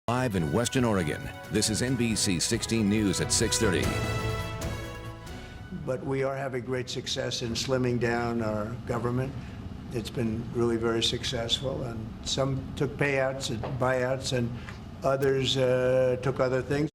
Live in Western Oregon, this is NBC 16 News at 6:30. But we are having great success in slimming down our government. It's been really very successful, and some took payouts and buyouts, and others took other things.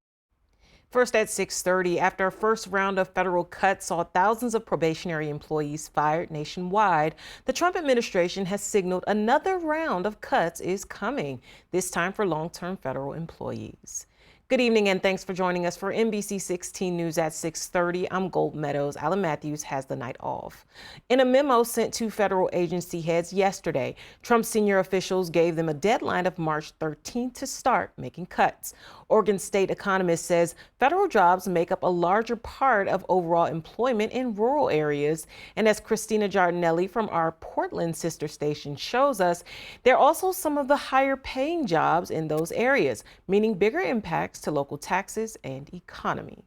First at 6:30, after a first round of federal cuts saw thousands of probationary employees fired nationwide, the Trump administration has signaled another round of cuts is coming, this time for long-term federal employees. Good evening and thanks for joining us for NBC 16 News at 6:30. I'm Gold Meadows. Alan Matthews has the night off. In a memo sent to federal agency heads yesterday, Trump senior officials gave them a deadline of March 13th to start making cuts. Oregon State economist says federal jobs make up a larger part of overall employment in rural areas. And as Christina Giardinelli from our Portland sister station shows us, there are also some of the higher paying jobs in those areas, meaning bigger impacts to local taxes and economy.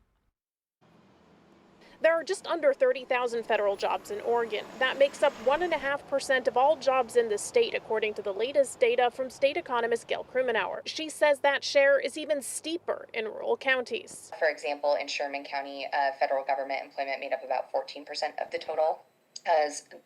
There are just under 30,000 federal jobs in Oregon. That makes up 1.5% of all jobs in the state, according to the latest data from state economist Gail Krumenauer. She says that share is even steeper in rural counties. For example, in Sherman County, federal government employment made up about 14% of the total.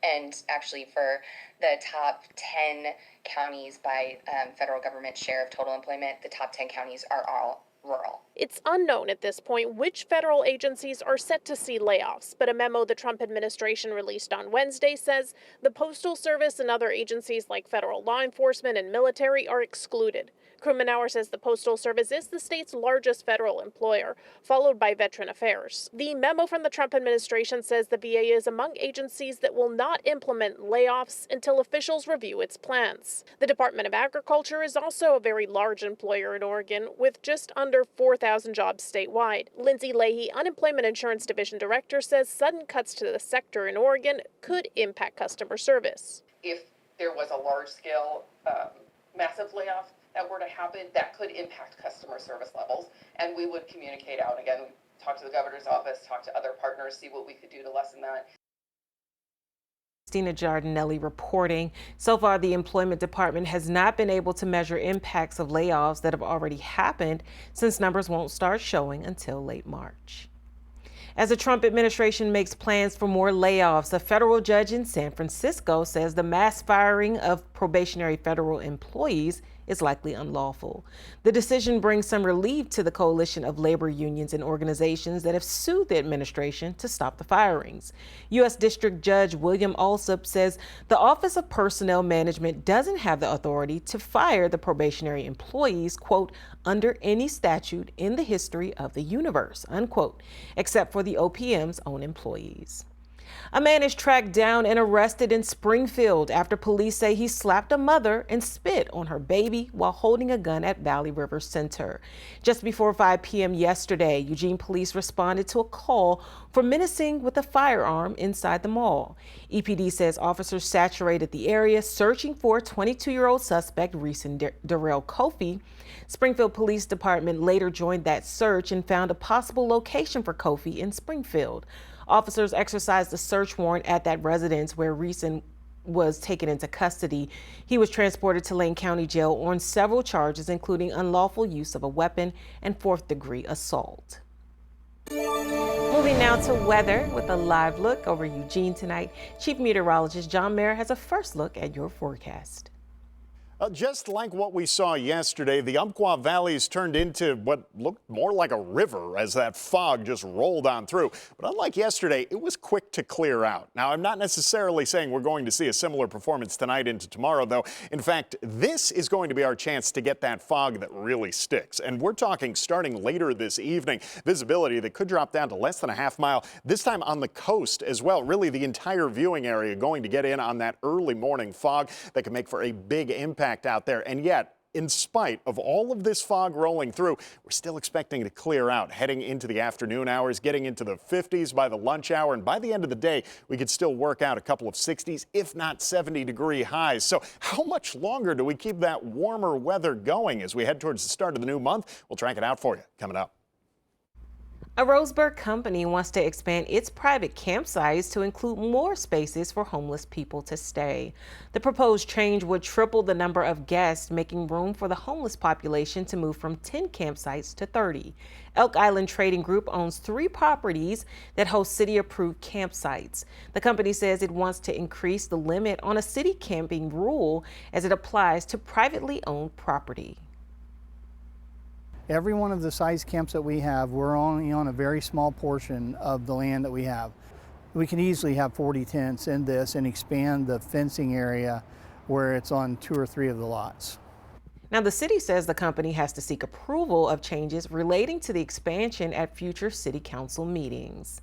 And actually for the top 10 counties by federal government share of total employment, the top 10 counties are all rural. It's unknown at this point which federal agencies are set to see layoffs, but a memo the Trump administration released on Wednesday says the Postal Service and other agencies like federal law enforcement and military are excluded. Krumenauer says the Postal Service is the state's largest federal employer, followed by Veteran Affairs. The memo from the Trump administration says the VA is among agencies that will not implement layoffs until officials review its plans. The Department of Agriculture is also a very large employer in Oregon, with just under 4,000 jobs statewide. Lindsay Leahy, Unemployment Insurance Division Director, says sudden cuts to the sector in Oregon could impact customer service. If there was a large-scale, massive layoff that were to happen, that could impact customer service levels, and we would communicate out. Again, talk to the governor's office, talk to other partners, see what we could do to lessen that. Christina Giardinelli reporting. So far, the Employment Department has not been able to measure impacts of layoffs that have already happened, since numbers won't start showing until late March. As the Trump administration makes plans for more layoffs, a federal judge in San Francisco says the mass firing of probationary federal employees is likely unlawful. The decision brings some relief to the coalition of labor unions and organizations that have sued the administration to stop the firings. U.S. District Judge William Alsup says the Office of Personnel Management doesn't have the authority to fire the probationary employees, quote, under any statute in the history of the universe, unquote, except for the OPM's own employees. A man is tracked down and arrested in Springfield after police say he slapped a mother and spit on her baby while holding a gun at Valley River Center. Just before 5 p.m. yesterday, Eugene police responded to a call for menacing with a firearm inside the mall. EPD says officers saturated the area searching for 22-year-old suspect Reeson Darrell Kofi. Springfield Police Department later joined that search and found a possible location for Kofi in Springfield. Officers exercised a search warrant at that residence where Reeson was taken into custody. He was transported to Lane County Jail on several charges, including unlawful use of a weapon and fourth-degree assault. Moving now to weather with a live look over Eugene tonight. Chief Meteorologist John Mayer has a first look at your forecast. Just like what we saw yesterday, the Umpqua Valley's turned into what looked more like a river as that fog just rolled on through. But unlike yesterday, it was quick to clear out. Now, I'm not necessarily saying we're going to see a similar performance tonight into tomorrow, though. In fact, this is going to be our chance to get that fog that really sticks. And we're talking starting later this evening. Visibility that could drop down to less than a half mile, this time on the coast as well. Really, the entire viewing area going to get in on that early morning fog that can make for a big impact out there. And yet, in spite of all of this fog rolling through, we're still expecting to clear out heading into the afternoon hours, getting into the 50s by the lunch hour. And by the end of the day, we could still work out a couple of 60s, if not 70-degree highs. So how much longer do we keep that warmer weather going as we head towards the start of the new month? We'll track it out for you coming up. A Roseburg company wants to expand its private campsites to include more spaces for homeless people to stay. The proposed change would triple the number of guests, making room for the homeless population to move from 10 campsites to 30. Elk Island Trading Group owns 3 properties that host city-approved campsites. The company says it wants to increase the limit on a city camping rule as it applies to privately owned property. Every one of the size camps that we have, we're only on a very small portion of the land that we have. We can easily have 40 tents in this and expand the fencing area where it's on 2 or 3 of the lots. Now, the city says the company has to seek approval of changes relating to the expansion at future city council meetings.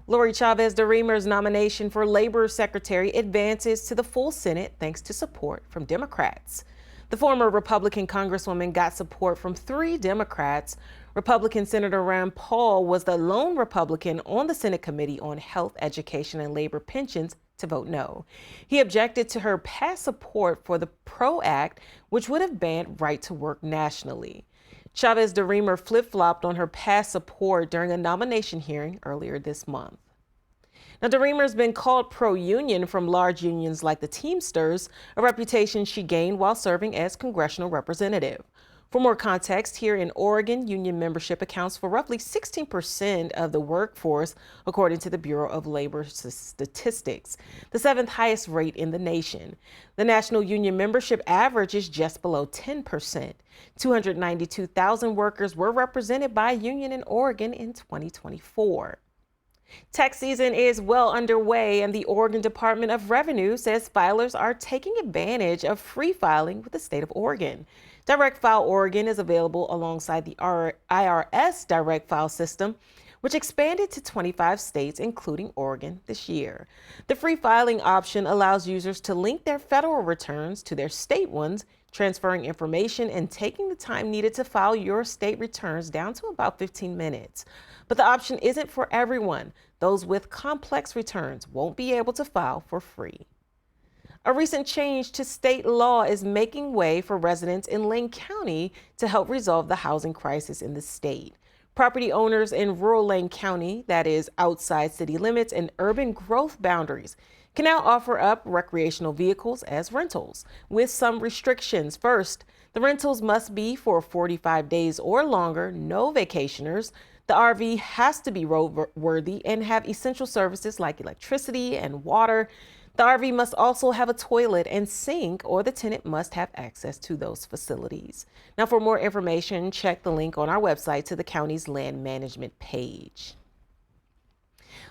Lori Chavez de Remer's nomination for Labor Secretary advances to the full Senate thanks to support from Democrats. The former Republican Congresswoman got support from 3 Democrats. Republican Senator Rand Paul was the lone Republican on the Senate Committee on Health, Education, and Labor Pensions to vote no. He objected to her past support for the PRO Act, which would have banned right to work nationally. Chavez de Remer flip-flopped on her past support during a nomination hearing earlier this month. Now, de Remer's been called pro-union from large unions like the Teamsters, a reputation she gained while serving as congressional representative. For more context, here in Oregon, union membership accounts for roughly 16% of the workforce, according to the Bureau of Labor Statistics, the 7th highest rate in the nation. The national union membership average is just below 10%. 292,000 workers were represented by a union in Oregon in 2024. Tax season is well underway, and the Oregon Department of Revenue says filers are taking advantage of free filing with the state of Oregon. Direct File Oregon is available alongside the IRS Direct File system, which expanded to 25 states, including Oregon, this year. The free filing option allows users to link their federal returns to their state ones, transferring information and taking the time needed to file your state returns down to about 15 minutes. But the option isn't for everyone. Those with complex returns won't be able to file for free. A recent change to state law is making way for residents in Lane County to help resolve the housing crisis in the state. Property owners in rural Lane County, that is outside city limits and urban growth boundaries, can now offer up recreational vehicles as rentals, with some restrictions. First, the rentals must be for 45 days or longer, no vacationers. The RV has to be roadworthy and have essential services like electricity and water. The RV must also have a toilet and sink, or the tenant must have access to those facilities. Now, for more information, check the link on our website to the county's land management page.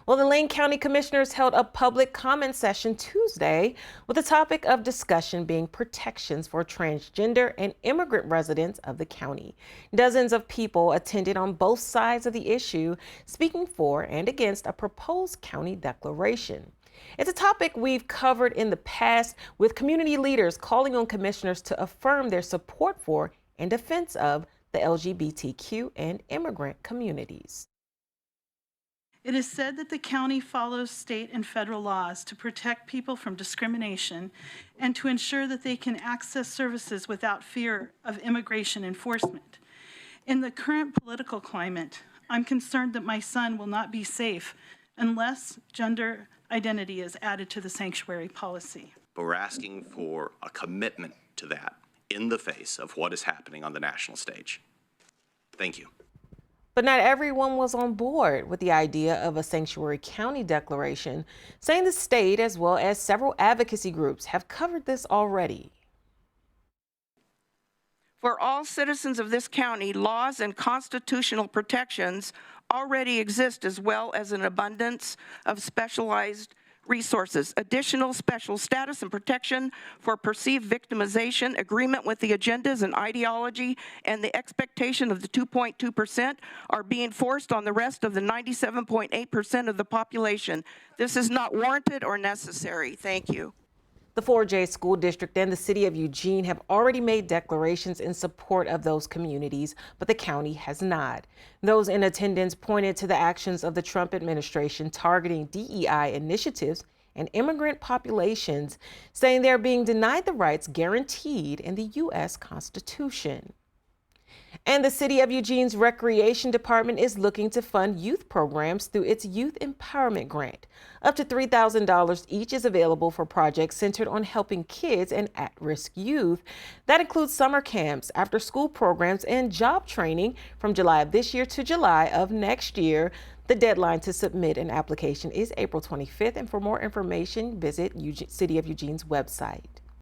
Well, the Lane County Commissioners held a public comment session Tuesday with the topic of discussion being protections for transgender and immigrant residents of the county. Dozens of people attended on both sides of the issue, speaking for and against a proposed county declaration. It's a topic we've covered in the past, with community leaders calling on commissioners to affirm their support for and defense of the LGBTQ and immigrant communities. It is said that the county follows state and federal laws to protect people from discrimination and to ensure that they can access services without fear of immigration enforcement. In the current political climate, I'm concerned that my son will not be safe unless gender identity is added to the sanctuary policy. But we're asking for a commitment to that in the face of what is happening on the national stage. Thank you. But not everyone was on board with the idea of a sanctuary county declaration, saying the state, as well as several advocacy groups, have covered this already. For all citizens of this county, laws and constitutional protections already exist, as well as an abundance of specialized resources, additional special status and protection for perceived victimization, agreement with the agendas and ideology, and the expectation of the 2.2% are being forced on the rest of the 97.8% of the population. This is not warranted or necessary. Thank you. The 4J School District and the City of Eugene have already made declarations in support of those communities, but the county has not. Those in attendance pointed to the actions of the Trump administration targeting DEI initiatives and immigrant populations, saying they're being denied the rights guaranteed in the U.S. Constitution. And the City of Eugene's Recreation Department is looking to fund youth programs through its Youth Empowerment Grant. Up to $3,000 each is available for projects centered on helping kids and at-risk youth. That includes summer camps, after-school programs, and job training from July of this year to July of next year. The deadline to submit an application is April 25th, and for more information, visit City of Eugene's website.